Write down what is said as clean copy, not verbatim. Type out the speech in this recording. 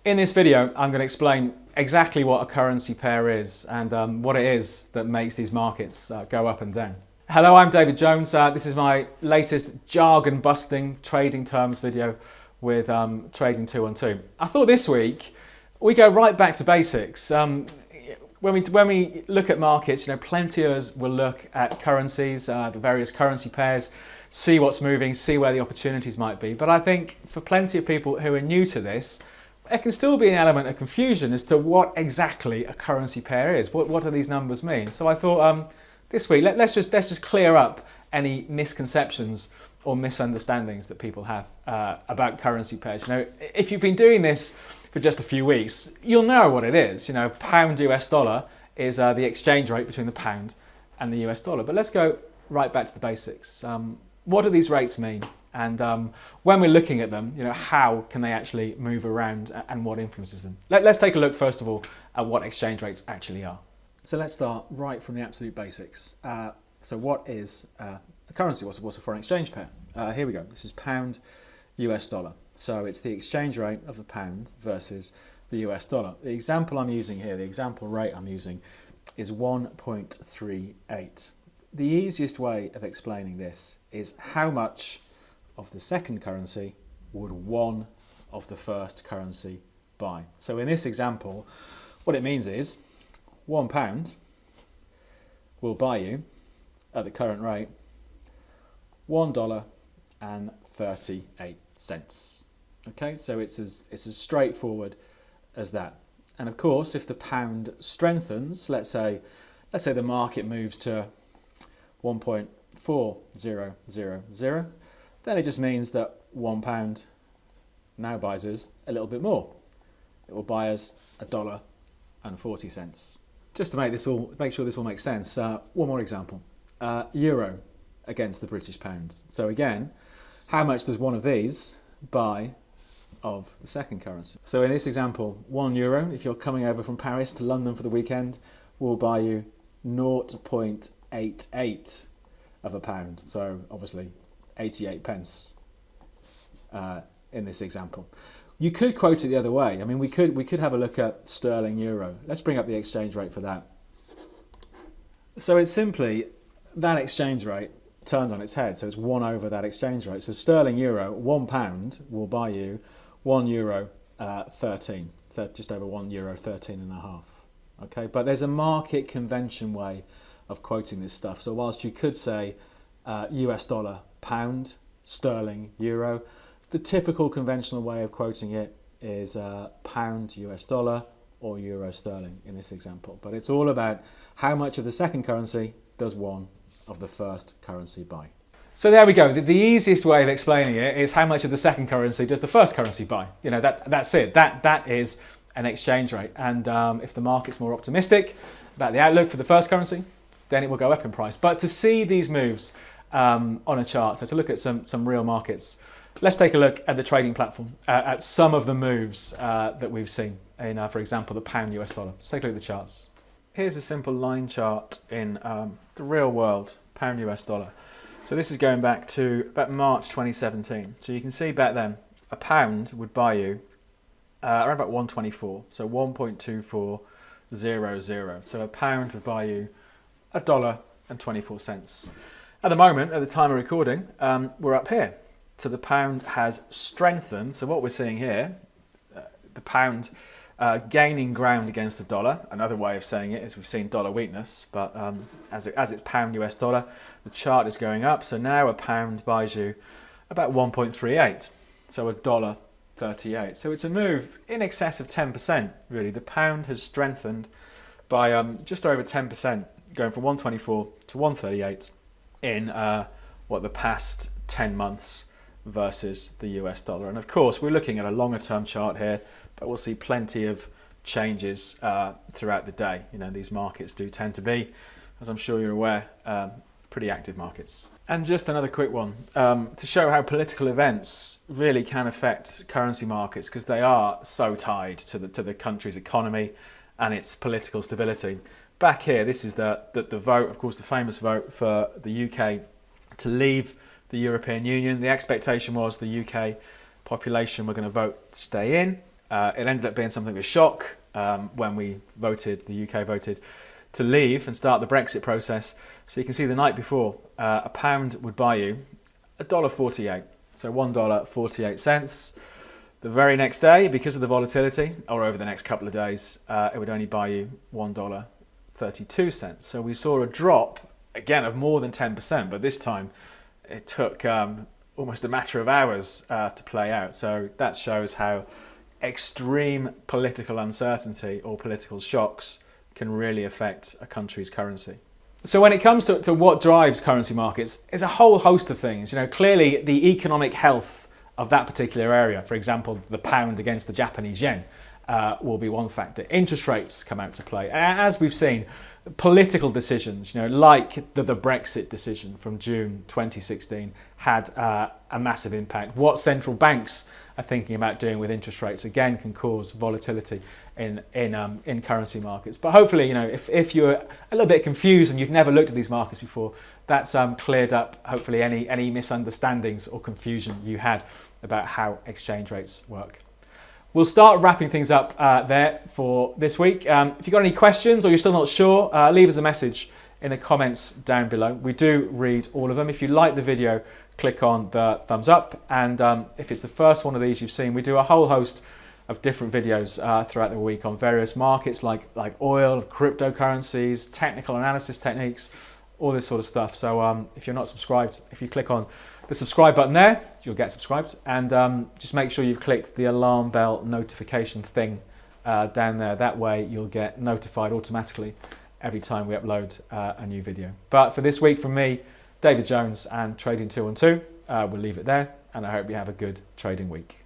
In this video, I'm going to explain exactly what a currency pair is and what it is that makes these markets go up and down. Hello, I'm David Jones. This is my latest jargon-busting trading terms video with Trading 212. I thought this week we go right back to basics. When we look at markets, plenty of us will look at currencies, the various currency pairs, see what's moving, see where the opportunities might be. But I think for plenty of people who are new to this, there can still be an element of confusion as to what exactly a currency pair is. What do these numbers mean? So I thought this week let's just clear up any misconceptions or misunderstandings that people have about currency pairs. If you've been doing this for just a few weeks, you'll know what it is. Pound US dollar is the exchange rate between the pound and the US dollar. But let's go right back to the basics. What do these rates mean? And when we're looking at them, how can they actually move around and what influences them? Let's take a look first of all at what exchange rates actually are. So let's start right from the absolute basics. So what is a currency? What's a foreign exchange pair? Here we go. This is pound US dollar. So it's the exchange rate of the pound versus the US dollar. The example I'm using here, the example rate I'm using is 1.38. The easiest way of explaining this is how much of the second currency would one of the first currency buy. So in this example, what it means is £1 will buy you, at the current rate, $1.38. Okay, so it's as straightforward as that. And of course, if the pound strengthens, let's say the market moves to 1.4000, then it just means that £1 now buys us a little bit more. It will buy us $1.40. Just to make sure this all makes sense, one more example. Euro against the British pound. So again, how much does one of these buy of the second currency? So in this example, €1, if you're coming over from Paris to London for the weekend, will buy you 0.88 of a pound. So obviously 88 pence in this example. You could quote it the other way. I mean, we could have a look at sterling euro. Let's bring up the exchange rate for that. So it's simply that exchange rate turned on its head. So it's 1 over that exchange rate. So sterling euro, £1 will buy you €1 13, just over €1 13 and a half. Okay, but there's a market convention way of quoting this stuff. So whilst you could say US dollar, pound, sterling, euro, the typical conventional way of quoting it is pound US dollar or euro sterling in this example. But it's all about how much of the second currency does one of the first currency buy. So there we go. The easiest way of explaining it is how much of the second currency does the first currency buy. That's it. That is an exchange rate. And if the market's more optimistic about the outlook for the first currency, then it will go up in price. But to see these moves on a chart, so to look at some real markets, let's take a look at the trading platform, at some of the moves that we've seen in, for example, the pound US dollar. Let's take a look at the charts. Here's a simple line chart in the real world, pound US dollar. So this is going back to about March 2017. So you can see back then, a pound would buy you around about 124, so 1.2400. So a pound would buy you $1.24. At the moment, at the time of recording, we're up here. So the pound has strengthened. So what we're seeing here, the pound gaining ground against the dollar. Another way of saying it is we've seen dollar weakness, but as it's pound US dollar, the chart is going up. So now a pound buys you about 1.38, so $1.38. So it's a move in excess of 10%, really. The pound has strengthened by just over 10%, going from 124 to 138 in the past 10 months versus the US dollar. And of course, we're looking at a longer term chart here, but we'll see plenty of changes throughout the day. These markets do tend to be, as I'm sure you're aware, pretty active markets. And just another quick one to show how political events really can affect currency markets, because they are so tied to the country's economy and its political stability. Back here, this is the vote, of course, the famous vote for the UK to leave the European Union. The expectation was the UK population were going to vote to stay in. It ended up being something of a shock when the UK voted to leave and start the Brexit process. So you can see the night before, a pound would buy you $1.48, so $1.48. The very next day, because of the volatility, or over the next couple of days, it would only buy you $1.32. So we saw a drop, again, of more than 10%, but this time it took almost a matter of hours to play out. So that shows how extreme political uncertainty or political shocks can really affect a country's currency. So when it comes to what drives currency markets, there's a whole host of things. Clearly the economic health of that particular area, for example, the pound against the Japanese yen, will be one factor. Interest rates come out to play. As we've seen, political decisions, like the Brexit decision from June 2016 had a massive impact. What central banks are thinking about doing with interest rates, again, can cause volatility in currency markets. But hopefully, if you're a little bit confused and you've never looked at these markets before, that's cleared up, hopefully, any misunderstandings or confusion you had about how exchange rates work. We'll start wrapping things up there for this week. If you've got any questions or you're still not sure, leave us a message in the comments down below. We do read all of them. If you like the video, click on the thumbs up. And if it's the first one of these you've seen, we do a whole host of different videos throughout the week on various markets like oil, cryptocurrencies, technical analysis techniques, all this sort of stuff. So if you're not subscribed, if you click on the subscribe button there, you'll get subscribed, and just make sure you've clicked the alarm bell notification thing down there. That way you'll get notified automatically every time we upload a new video. But for this week, from me, David Jones and Trading 212, we'll leave it there, and I hope you have a good trading week.